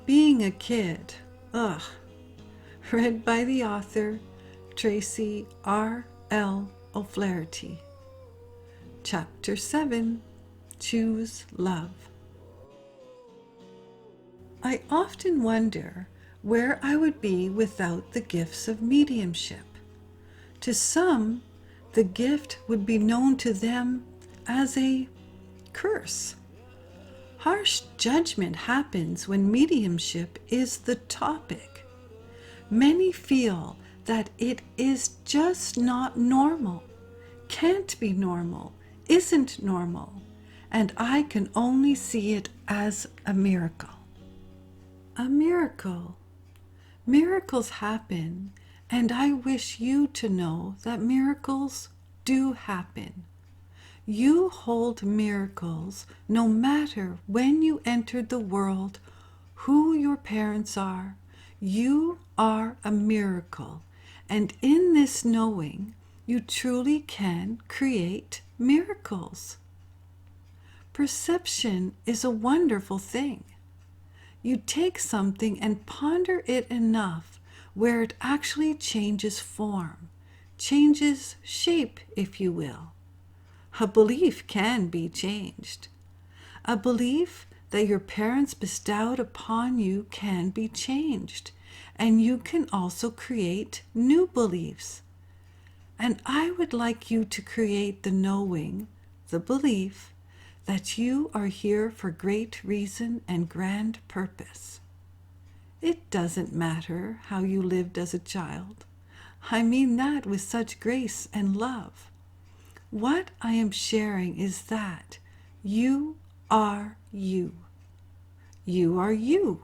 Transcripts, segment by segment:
Being a Kid. Ugh. Read by the author, Tracy R.L. O'Flaherty. Chapter 7. Choose Love. I often wonder where I would be without the gifts of mediumship. To some, the gift would be known to them as a curse. Harsh judgment happens when mediumship is the topic. Many feel that it is just not normal, can't be normal, isn't normal, and I can only see it as a miracle. A miracle. Miracles happen, and I wish you to know that miracles do happen. You hold miracles no matter when you entered the world, who your parents are. You are a miracle, and in this knowing, you truly can create miracles. Perception is a wonderful thing. You take something and ponder it enough where it actually changes form, changes shape, if you will. A belief can be changed. A belief that your parents bestowed upon you can be changed, and you can also create new beliefs. And I would like you to create the knowing, the belief, that you are here for great reason and grand purpose. It doesn't matter how you lived as a child. I mean that with such grace and love. What I am sharing is that you are you. You are you,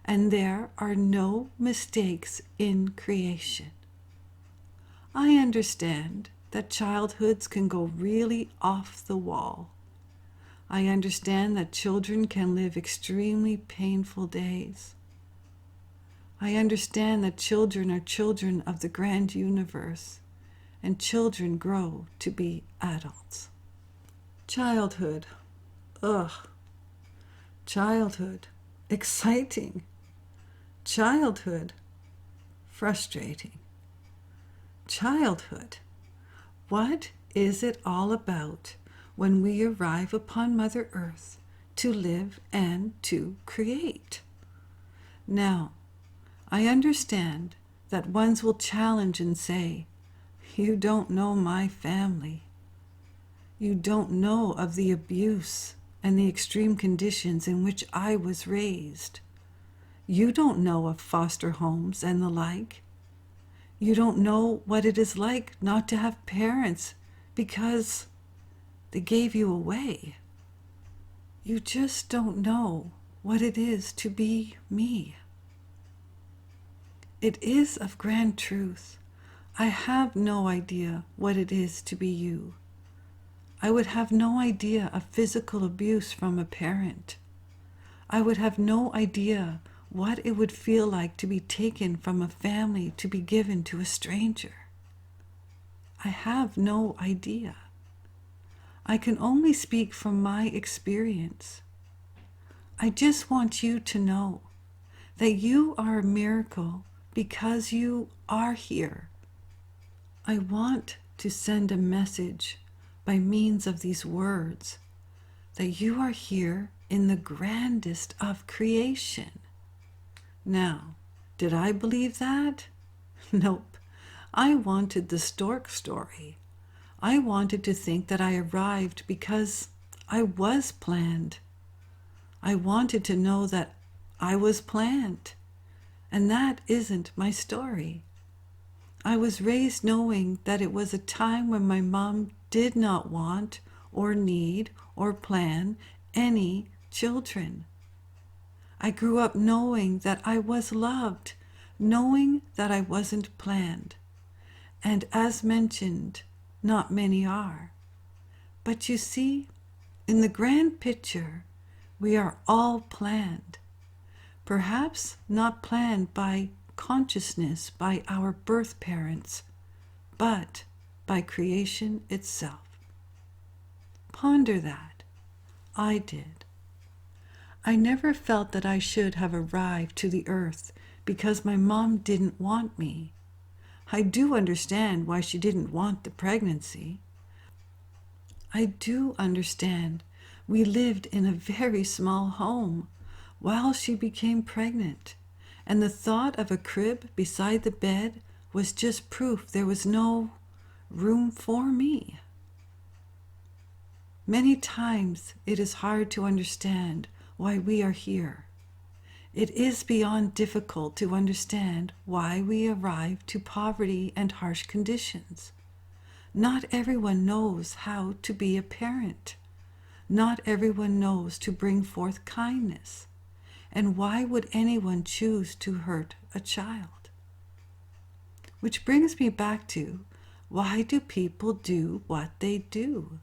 and there are no mistakes in creation. I understand that childhoods can go really off the wall. I understand that children can live extremely painful days. I understand that children are children of the grand universe, and children grow to be adults. Childhood. Ugh. Childhood. Exciting. Childhood. Frustrating. Childhood. What is it all about when we arrive upon Mother Earth to live and to create? Now, I understand that ones will challenge and say, "You don't know my family. You don't know of the abuse and the extreme conditions in which I was raised. You don't know of foster homes and the like. You don't know what it is like not to have parents because they gave you away. You just don't know what it is to be me." It is of grand truth. I have no idea what it is to be you. I would have no idea of physical abuse from a parent. I would have no idea what it would feel like to be taken from a family to be given to a stranger. I have no idea. I can only speak from my experience. I just want you to know that you are a miracle because you are here. I want to send a message by means of these words that you are here in the grandest of creation. Now, did I believe that? Nope. I wanted the stork story. I wanted to think that I arrived because I was planned. I wanted to know that I was planned, and that isn't my story. I was raised knowing that it was a time when my mom did not want or need or plan any children. I grew up knowing that I was loved, knowing that I wasn't planned. And as mentioned, not many are. But you see, in the grand picture, we are all planned. Perhaps not planned by consciousness by our birth parents, but by creation itself. Ponder that. I did. I never felt that I should have arrived to the earth because my mom didn't want me. I do understand why she didn't want the pregnancy. I do understand we lived in a very small home while she became pregnant, and the thought of a crib beside the bed was just proof there was no room for me. Many times it is hard to understand why we are here. It is beyond difficult to understand why we arrive to poverty and harsh conditions. Not everyone knows how to be a parent. Not everyone knows to bring forth kindness. And why would anyone choose to hurt a child? Which brings me back to, why do people do what they do?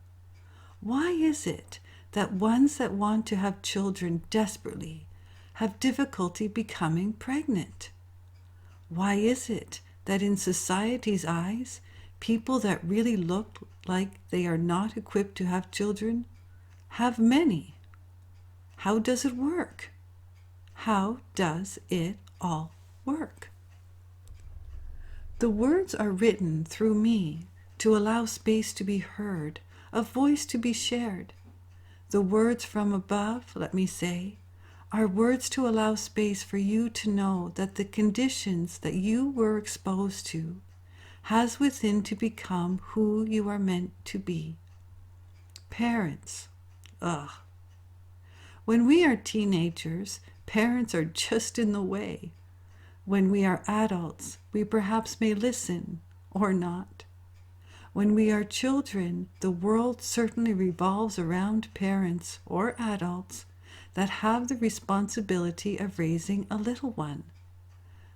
Why is it that ones that want to have children desperately have difficulty becoming pregnant? Why is it that in society's eyes, people that really look like they are not equipped to have children have many? How does it work? How does it all work? The words are written through me to allow space to be heard, a voice to be shared. The words from above, let me say, are words to allow space for you to know that the conditions that you were exposed to has within to become who you are meant to be. Parents, ugh. When we are teenagers, parents are just in the way. When we are adults, we perhaps may listen or not. When we are children, the world certainly revolves around parents or adults that have the responsibility of raising a little one.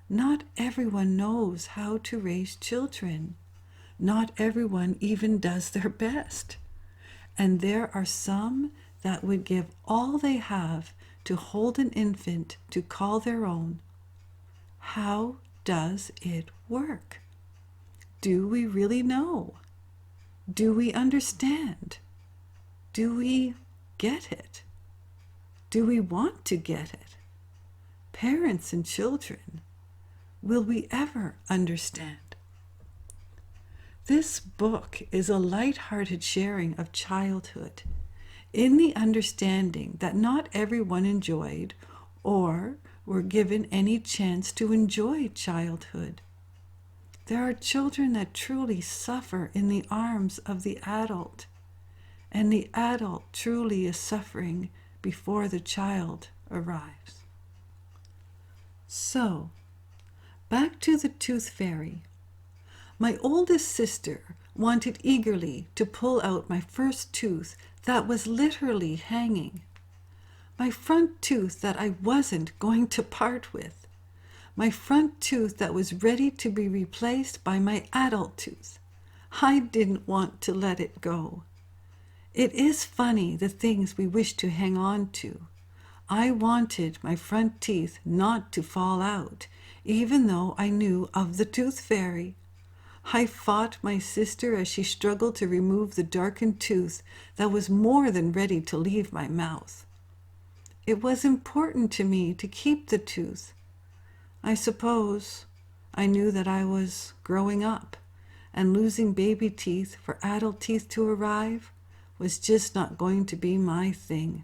Not everyone knows how to raise children. Not everyone even does their best. And there are some that would give all they have to hold an infant to call their own. How does it work? Do we really know? Do we understand? Do we get it? Do we want to get it? Parents and children, will we ever understand? This book is a light-hearted sharing of childhood in the understanding that not everyone enjoyed or were given any chance to enjoy childhood. There are children that truly suffer in the arms of the adult, and the adult truly is suffering before the child arrives. So, back to the tooth fairy. My oldest sister wanted eagerly to pull out my first tooth that was literally hanging. My front tooth that I wasn't going to part with. My front tooth that was ready to be replaced by my adult tooth. I didn't want to let it go. It is funny the things we wish to hang on to. I wanted my front teeth not to fall out, even though I knew of the tooth fairy. I fought my sister as she struggled to remove the darkened tooth that was more than ready to leave my mouth. It was important to me to keep the tooth. I suppose I knew that I was growing up, and losing baby teeth for adult teeth to arrive was just not going to be my thing.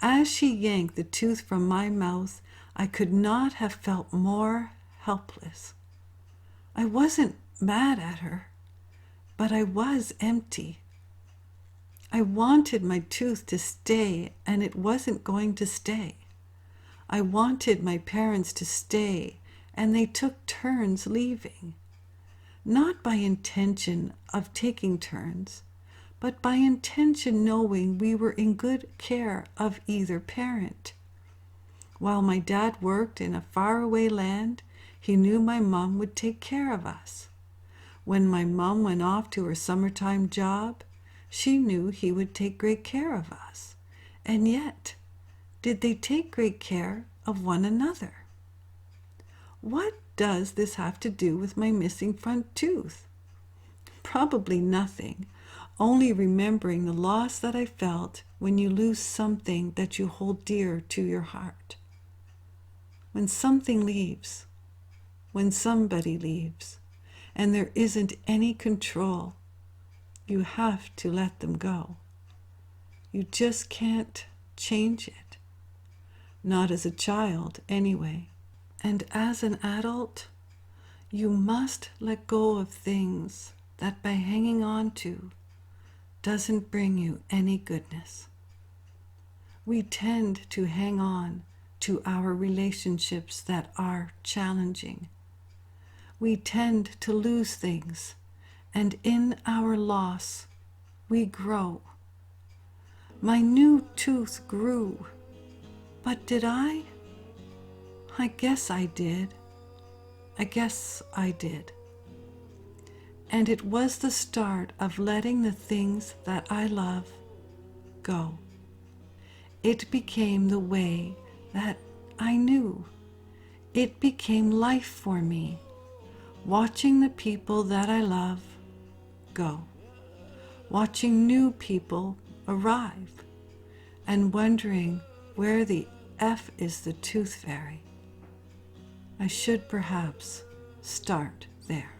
As she yanked the tooth from my mouth, I could not have felt more helpless. I wasn't mad at her, but I was empty. I wanted my tooth to stay, and it wasn't going to stay. I wanted my parents to stay, and they took turns leaving. Not by intention of taking turns, but by intention knowing we were in good care of either parent. While my dad worked in a faraway land, he knew my mom would take care of us. When my mom went off to her summertime job, she knew he would take great care of us. And yet, did they take great care of one another? What does this have to do with my missing front tooth? Probably nothing. only remembering the loss that I felt when you lose something that you hold dear to your heart. When something leaves, when somebody leaves, and there isn't any control, you have to let them go. You just can't change it. Not as a child, anyway. And as an adult, you must let go of things that by hanging on to doesn't bring you any goodness. We tend to hang on to our relationships that are challenging. We tend to lose things, and in our loss, we grow. My new tooth grew, but did I? I guess I did. And it was the start of letting the things that I love go. It became the way that I knew. It became life for me, watching the people that I love go, watching new people arrive, and wondering where the F is the tooth fairy. I should perhaps start there.